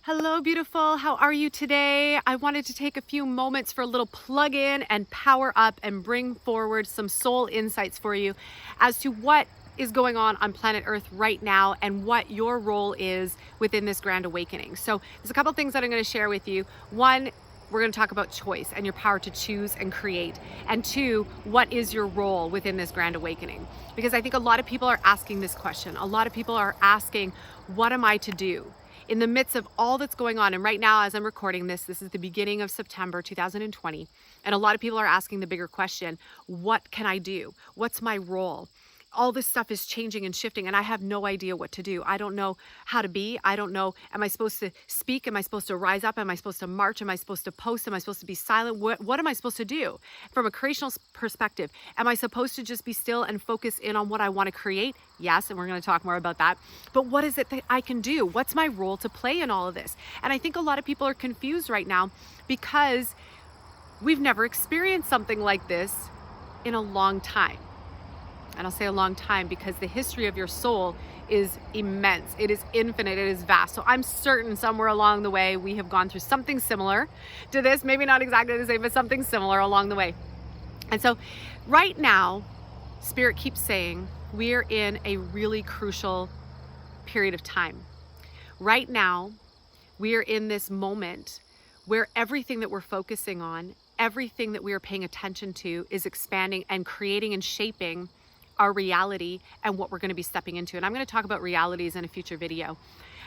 Hello, beautiful. How are you today? I wanted to take a few moments for a little plug in and power up and bring forward some soul insights for you as to what is going on planet Earth right now and what your role is within this grand awakening. So there's a couple things that I'm going to share with you. One, we're going to talk about choice and your power to choose and create. And two, what is your role within this grand awakening? Because I think a lot of people are asking this question. A lot of people are asking, what am I to do? In the midst of all that's going on, and right now as I'm recording this is the beginning of September 2020, and a lot of people are asking the bigger question, what can I do? What's my role? All this stuff is changing and shifting, and I have no idea what to do. I don't know how to be. I don't know, am I supposed to speak? Am I supposed to rise up? Am I supposed to march? Am I supposed to post? Am I supposed to be silent? What am I supposed to do? From a creational perspective, am I supposed to just be still and focus in on what I want to create? Yes, and we're going to talk more about that. But what is it that I can do? What's my role to play in all of this? And I think a lot of people are confused right now because we've never experienced something like this in a long time. And I'll say a long time because the history of your soul is immense. It is infinite. It is vast. So I'm certain somewhere along the way, we have gone through something similar to this, maybe not exactly the same, but something similar along the way. And so right now, Spirit keeps saying we're in a really crucial period of time. Right now, we are in this moment where everything that we're focusing on, everything that we are paying attention to is expanding and creating and shaping our reality and what we're going to be stepping into. And I'm going to talk about realities in a future video,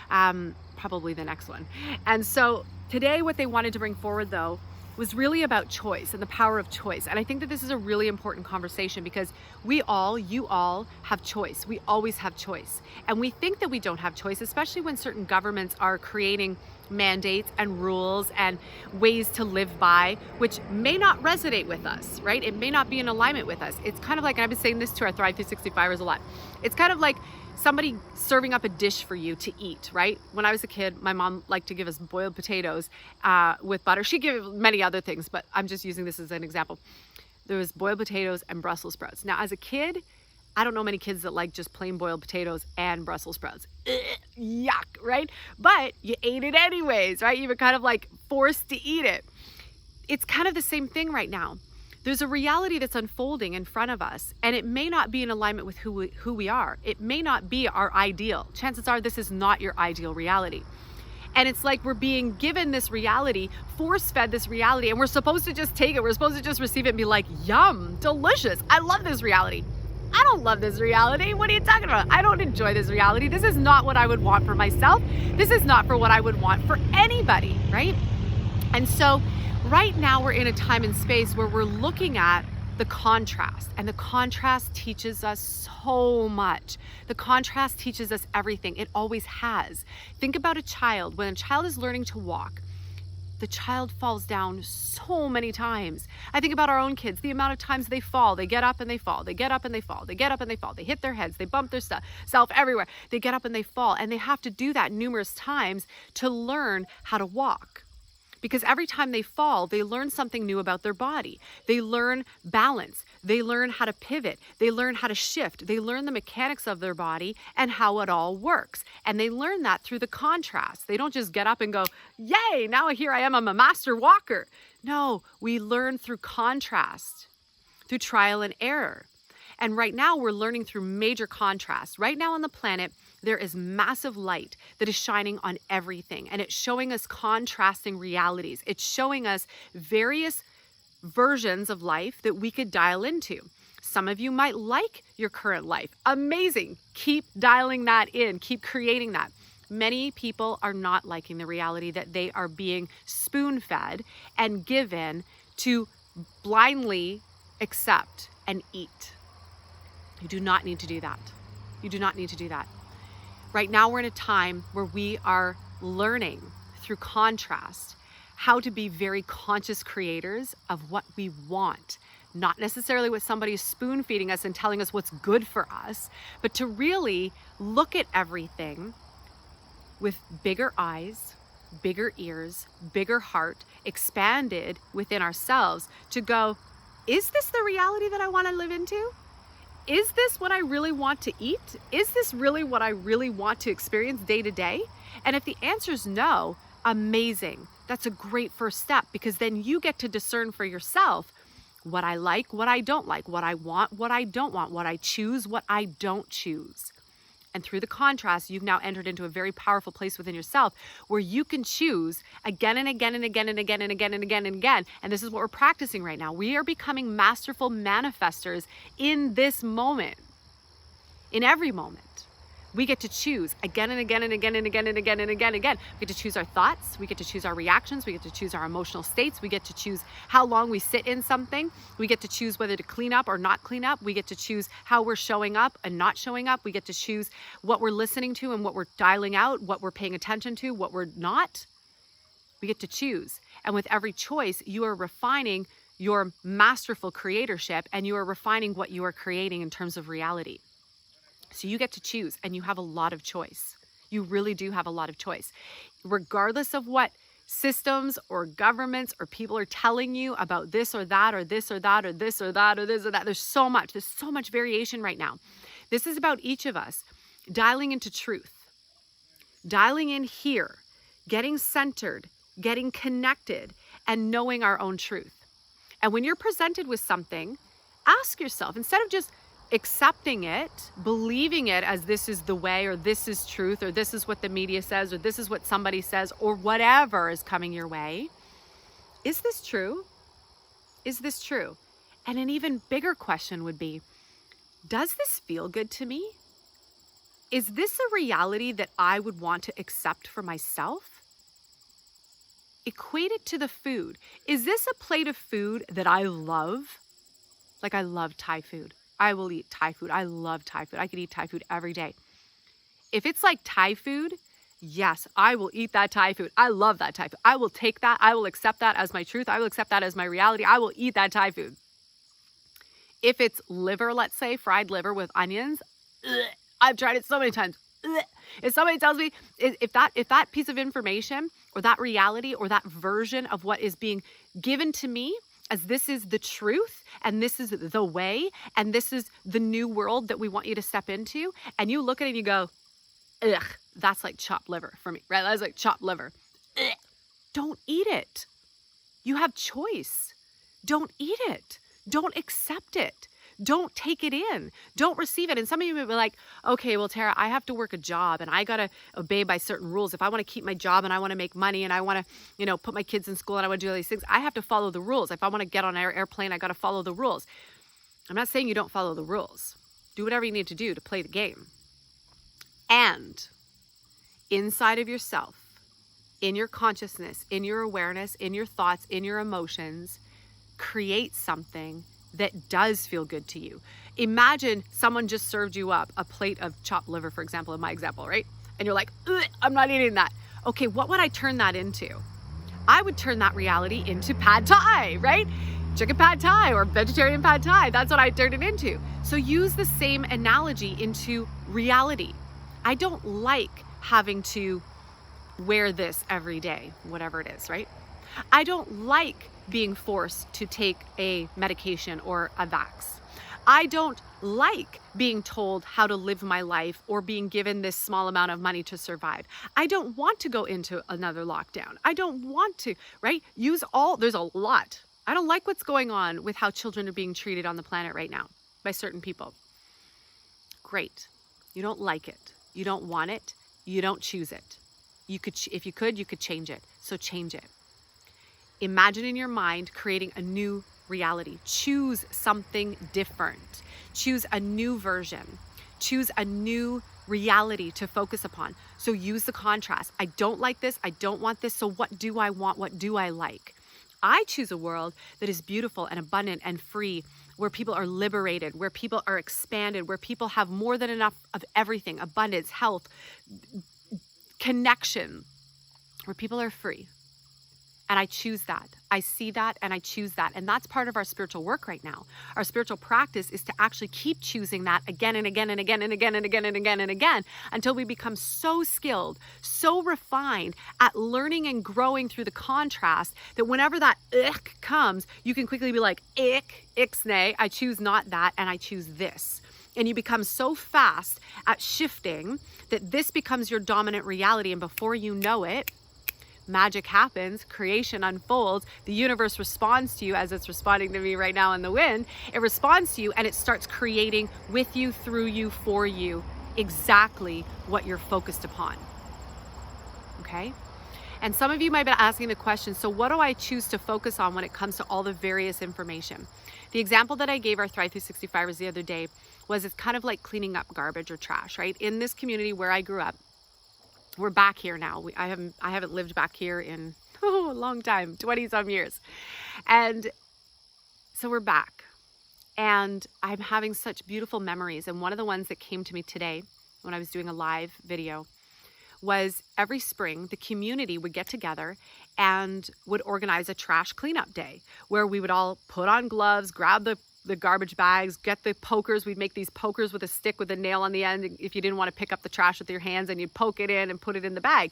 probably the next one. And so today what they wanted to bring forward though was really about choice and the power of choice. And I think that this is a really important conversation because you all have choice. We always have choice. And we think that we don't have choice, especially when certain governments are creating mandates and rules and ways to live by, which may not resonate with us, right? It may not be in alignment with us. It's kind of like, and I've been saying this to our Thrive 365ers a lot. It's kind of like somebody serving up a dish for you to eat, right? When I was a kid, my mom liked to give us boiled potatoes with butter. She gave many other things, but I'm just using this as an example. There was boiled potatoes and Brussels sprouts. Now, as a kid, I don't know many kids that like just plain boiled potatoes and Brussels sprouts. Yuck, right? But you ate it anyways, right? You were kind of like forced to eat it. It's kind of the same thing right now. There's a reality that's unfolding in front of us, and it may not be in alignment with who we are. It may not be our ideal. Chances are this is not your ideal reality. And it's like we're being given this reality, force-fed this reality, and we're supposed to just take it. We're supposed to just receive it and be like, yum, delicious. I love this reality. I don't love this reality. What are you talking about? I don't enjoy this reality. This is not what I would want for myself. This is not for what I would want for anybody, right? And so right now we're in a time and space where we're looking at the contrast, and the contrast teaches us so much. The contrast teaches us everything. It always has. Think about a child. When a child is learning to walk, the child falls down so many times. I think about our own kids, the amount of times they fall, they get up and they fall, they get up and they fall, they get up and they fall, they hit their heads, they bump their self everywhere, they get up and they fall, and they have to do that numerous times to learn how to walk. Because every time they fall, they learn something new about their body. They learn balance. They learn how to pivot. They learn how to shift. They learn the mechanics of their body and how it all works. And they learn that through the contrast. They don't just get up and go, yay, now here I am, I'm a master walker. No, we learn through contrast, through trial and error. And right now we're learning through major contrast. Right now on the planet, there is massive light that is shining on everything, and it's showing us contrasting realities. It's showing us various versions of life that we could dial into. Some of you might like your current life. Amazing. Keep dialing that in. Keep creating that. Many people are not liking the reality that they are being spoon-fed and given to blindly accept and eat. You do not need to do that. You do not need to do that. Right now, we're in a time where we are learning through contrast how to be very conscious creators of what we want. Not necessarily what somebody is spoon feeding us and telling us what's good for us, but to really look at everything with bigger eyes, bigger ears, bigger heart, expanded within ourselves to go, is this the reality that I want to live into? Is this what I really want to eat? Is this really what I really want to experience day to day? And if the answer is no, Amazing. That's a great first step, because then you get to discern for yourself what I like, what I don't like, what I want, what I don't want, what I choose, what I don't choose. And through the contrast, you've now entered into a very powerful place within yourself where you can choose again and again and again and again and again and again and again. And this is what we're practicing right now. We are becoming masterful manifestors in this moment, in every moment. We get to choose again and again and again and again and again and again and again. We get to choose our thoughts. We get to choose our reactions. We get to choose our emotional states. We get to choose how long we sit in something. We get to choose whether to clean up or not clean up. We get to choose how we're showing up and not showing up. We get to choose what we're listening to and what we're dialing out, what we're paying attention to, what we're not. We get to choose. And with every choice, you are refining your masterful creatorship, and you are refining what you are creating in terms of reality. So you get to choose, and you have a lot of choice. You really do have a lot of choice. Regardless of what systems or governments or people are telling you about this or that or this or that or this or that or this or that, there's so much variation right now. This is about each of us dialing into truth, dialing in here, getting centered, getting connected, and knowing our own truth. And when you're presented with something, ask yourself, instead of just accepting it, believing it as this is the way, or this is truth, or this is what the media says, or this is what somebody says, or whatever is coming your way, is this true? Is this true? And an even bigger question would be, does this feel good to me? Is this a reality that I would want to accept for myself? Equate it to the food. Is this a plate of food that I love? Like, I love Thai food. I will eat Thai food. I love Thai food. I could eat Thai food every day. If it's like Thai food, yes, I will eat that Thai food. I love that Thai food. I will take that. I will accept that as my truth. I will accept that as my reality. I will eat that Thai food. If it's liver, let's say, fried liver with onions, I've tried it so many times. If somebody tells me, if that piece of information or that reality or that version of what is being given to me as this is the truth, and this is the way, and this is the new world that we want you to step into, and you look at it and you go, ugh, that's like chopped liver for me, right? That's like chopped liver. Ugh. Don't eat it. You have choice. Don't eat it. Don't accept it. Don't take it in. Don't receive it. And some of you may be like, okay, well, Tara, I have to work a job and I got to obey by certain rules. If I want to keep my job and I want to make money and I want to, put my kids in school and I want to do all these things, I have to follow the rules. If I want to get on an airplane, I got to follow the rules. I'm not saying you don't follow the rules. Do whatever you need to do to play the game. And inside of yourself, in your consciousness, in your awareness, in your thoughts, in your emotions, create something that does feel good to you. Imagine someone just served you up a plate of chopped liver, for example, in my example, right? And you're like, I'm not eating that. Okay, what would I turn that into? I would turn that reality into pad thai, right? Chicken pad thai or vegetarian pad thai. That's what I turned it into. So use the same analogy into reality. I don't like having to wear this every day, whatever it is, right? I don't like being forced to take a medication or a vax. I don't like being told how to live my life or being given this small amount of money to survive. I don't want to go into another lockdown. I don't want to, right? There's a lot. I don't like what's going on with how children are being treated on the planet right now by certain people. Great. You don't like it. You don't want it. You don't choose it. If you could change it. So change it. Imagine in your mind creating a new reality. Choose something different. Choose a new version. Choose a new reality to focus upon. So use the contrast. I don't like this. I don't want this. So what do I want? What do I like? I choose a world that is beautiful and abundant and free, where people are liberated, where people are expanded, where people have more than enough of everything, abundance, health, connection, where people are free. And I choose that. I see that and I choose that. And that's part of our spiritual work right now. Our spiritual practice is to actually keep choosing that again and again and again and again and again and again and again until we become so skilled, so refined at learning and growing through the contrast that whenever that ick comes, you can quickly be like, ick, ixnay, I choose not that and I choose this. And you become so fast at shifting that this becomes your dominant reality. And before you know it, magic happens, creation unfolds, the universe responds to you as it's responding to me right now in the wind. It responds to you and it starts creating with you, through you, for you, exactly what you're focused upon. Okay? And some of you might be asking the question, so what do I choose to focus on when it comes to all the various information? The example that I gave our Thrive 365ers the other day was it's kind of like cleaning up garbage or trash, right? In this community where I grew up, we're back here now. I haven't lived back here in a long time, 20 some years. And so we're back. And I'm having such beautiful memories. And one of the ones that came to me today when I was doing a live video was every spring, the community would get together and would organize a trash cleanup day where we would all put on gloves, grab the garbage bags, get the pokers. We'd make these pokers with a stick with a nail on the end if you didn't want to pick up the trash with your hands, and you'd poke it in and put it in the bag.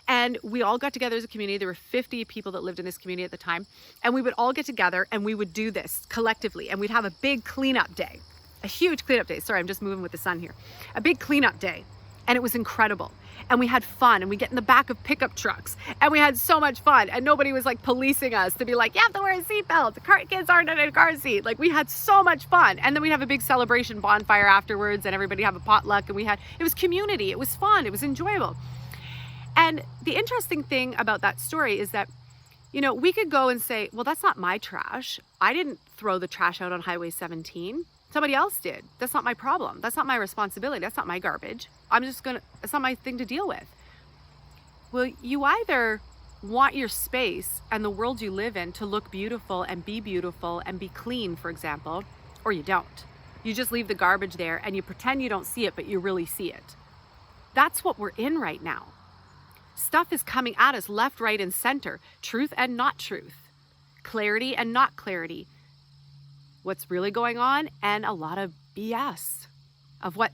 And we all got together as a community. There were 50 people that lived in this community at the time. And we would all get together and we would do this collectively. And we'd have a big cleanup day, a huge cleanup day. Sorry, I'm just moving with the sun here. A big cleanup day. And it was incredible. And we had fun, and we get in the back of pickup trucks, and we had so much fun, and nobody was like policing us to be like, you have to wear a seatbelt, the kids aren't in a car seat. Like, we had so much fun. And then we'd have a big celebration bonfire afterwards, and everybody have a potluck, and it was community, it was fun, it was enjoyable. And the interesting thing about that story is that, you know, we could go and say, well, that's not my trash. I didn't throw the trash out on Highway 17. Somebody else did. That's not my problem. That's not my responsibility. That's not my garbage. It's not my thing to deal with. Well, you either want your space and the world you live in to look beautiful and be clean, for example, or you don't. You just leave the garbage there and you pretend you don't see it, but you really see it. That's what we're in right now. Stuff is coming at us left, right, and center. Truth and not truth. Clarity and not clarity. What's really going on, and a lot of BS of what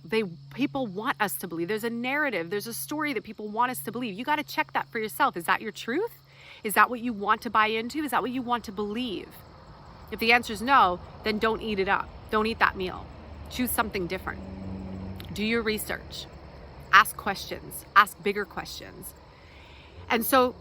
people want us to believe. There's a narrative, there's a story that people want us to believe. You got to check that for yourself. Is that your truth? Is that what you want to buy into? Is that what you want to believe? If the answer is no, then don't eat it up. Don't eat that meal. Choose something different. Do your research. Ask questions. Ask bigger questions. And so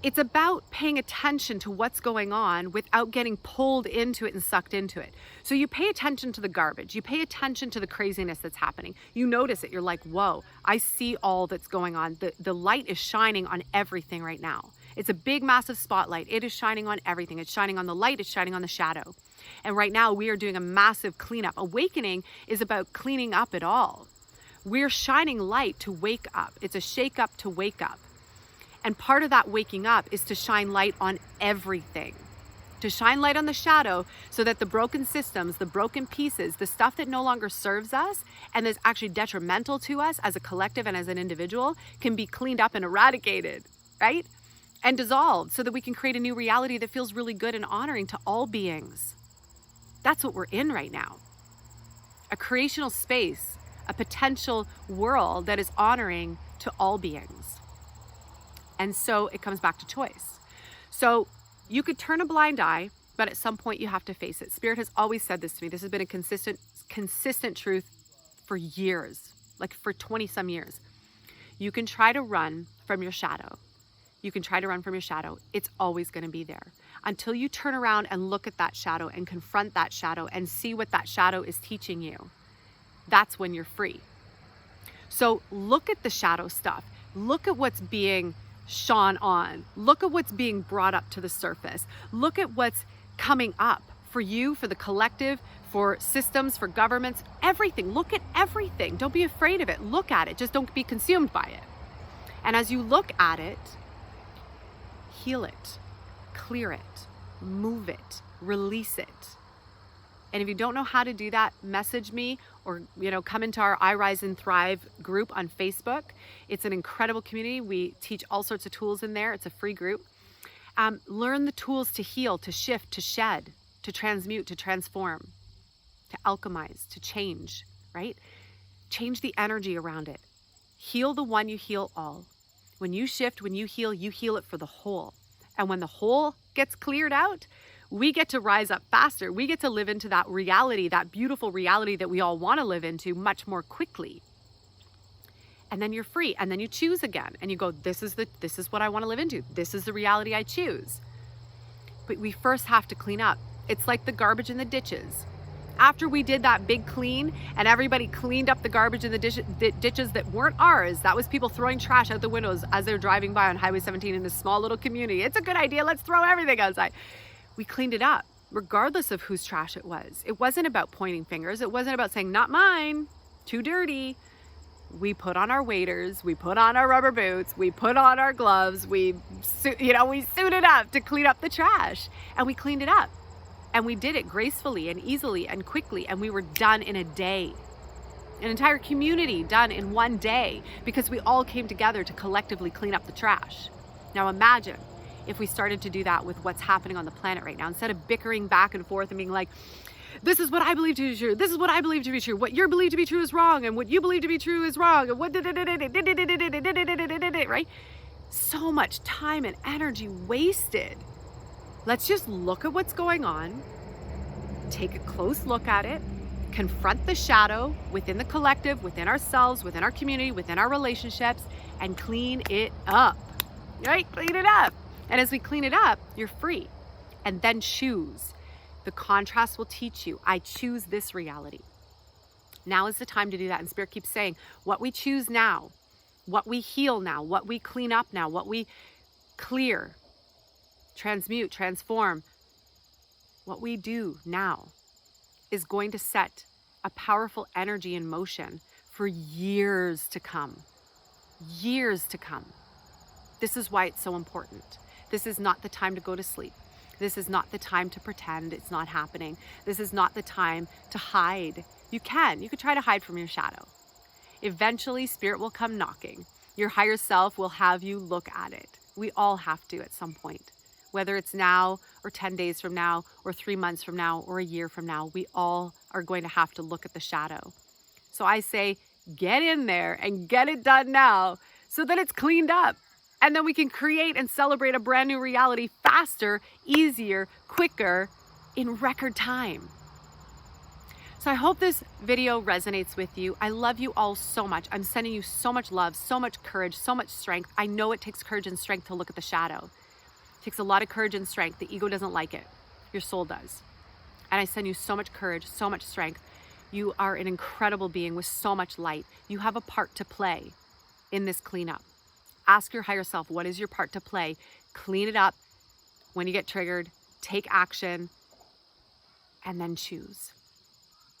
it's about paying attention to what's going on without getting pulled into it and sucked into it. So you pay attention to the garbage. You pay attention to the craziness that's happening. You notice it. You're like, whoa, I see all that's going on. The light is shining on everything right now. It's a big, massive spotlight. It is shining on everything. It's shining on the light. It's shining on the shadow. And right now we are doing a massive cleanup. Awakening is about cleaning up it all. We're shining light to wake up. It's a shake up to wake up. And part of that waking up is to shine light on everything. To shine light on the shadow so that the broken systems, the broken pieces, the stuff that no longer serves us and is actually detrimental to us as a collective and as an individual can be cleaned up and eradicated, right? And dissolved so that we can create a new reality that feels really good and honoring to all beings. That's what we're in right now. A creational space, a potential world that is honoring to all beings. And so it comes back to choice. So you could turn a blind eye, but at some point you have to face it. Spirit has always said this to me. This has been a consistent truth for years, like for 20 some years. You can try to run from your shadow. You can try to run from your shadow. It's always going to be there until you turn around and look at that shadow and confront that shadow and see what that shadow is teaching you. That's when you're free. So look at the shadow stuff. Look at what's being shone on. Look at what's being brought up to the surface. Look at what's coming up for you, for the collective, for systems, for governments, everything. Look at everything. Don't be afraid of it. Look at it. Just don't be consumed by it. And as you look at it, heal it, clear it, move it, release it. And if you don't know how to do that, message me or, come into our I Rise and Thrive group on Facebook. It's an incredible community. We teach all sorts of tools in there. It's a free group. Learn the tools to heal, to shift, to shed, to transmute, to transform, to alchemize, to change, right? Change the energy around it. Heal the one, you heal all. When you shift, when you heal it for the whole. And when the whole gets cleared out, we get to rise up faster. We get to live into that reality, that beautiful reality that we all want to live into much more quickly. And then you're free. And then you choose again. And you go, this is what I want to live into. This is the reality I choose. But we first have to clean up. It's like the garbage in the ditches. After we did that big clean and everybody cleaned up the garbage in the ditches that weren't ours, that was people throwing trash out the windows as they're driving by on Highway 17 in this small little community. It's a good idea. Let's throw everything outside. We cleaned it up, regardless of whose trash it was. It wasn't about pointing fingers. It wasn't about saying, not mine, too dirty. We put on our waders, we put on our rubber boots, we put on our gloves, we suited up to clean up the trash, and we cleaned it up. And we did it gracefully and easily and quickly, and we were done in a day. An entire community done in one day because we all came together to collectively clean up the trash. Now imagine if we started to do that with what's happening on the planet right now, instead of bickering back and forth and being like, this is what I believe to be true. This is what I believe to be true. What you believe to be true is wrong, and what you believe to be true is wrong. And what right? So much time and energy wasted. Let's just look at what's going on, take a close look at it, confront the shadow within the collective, within ourselves, within our community, within our relationships, and clean it up, right? Clean it up. And as we clean it up, you're free. And then choose. The contrast will teach you, I choose this reality. Now is the time to do that. And Spirit keeps saying, what we choose now, what we heal now, what we clean up now, what we clear, transmute, transform, what we do now is going to set a powerful energy in motion for years to come. Years to come. This is why it's so important. This is not the time to go to sleep. This is not the time to pretend it's not happening. This is not the time to hide. You could try to hide from your shadow. Eventually, Spirit will come knocking. Your higher self will have you look at it. We all have to at some point. Whether it's now or 10 days from now or 3 months from now or a year from now, we all are going to have to look at the shadow. So I say, get in there and get it done now so that it's cleaned up. And then we can create and celebrate a brand new reality faster, easier, quicker, in record time. So I hope this video resonates with you. I love you all so much. I'm sending you so much love, so much courage, so much strength. I know it takes courage and strength to look at the shadow. It takes a lot of courage and strength. The ego doesn't like it. Your soul does. And I send you so much courage, so much strength. You are an incredible being with so much light. You have a part to play in this cleanup. Ask your higher self, what is your part to play? Clean it up. When you get triggered, take action, and then choose.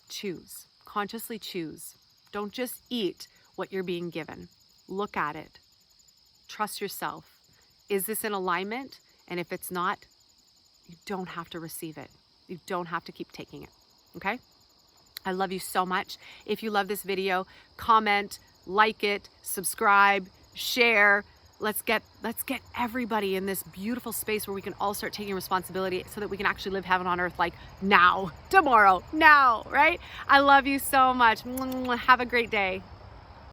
Choose. Consciously choose. Don't just eat what you're being given. Look at it. Trust yourself. Is this in alignment? And if it's not, you don't have to receive it. You don't have to keep taking it. Okay? I love you so much. If you love this video, comment, like it, subscribe, share. Let's get everybody in this beautiful space where we can all start taking responsibility so that we can actually live heaven on earth, like now, tomorrow, now, right? I love you so much. Have a great day.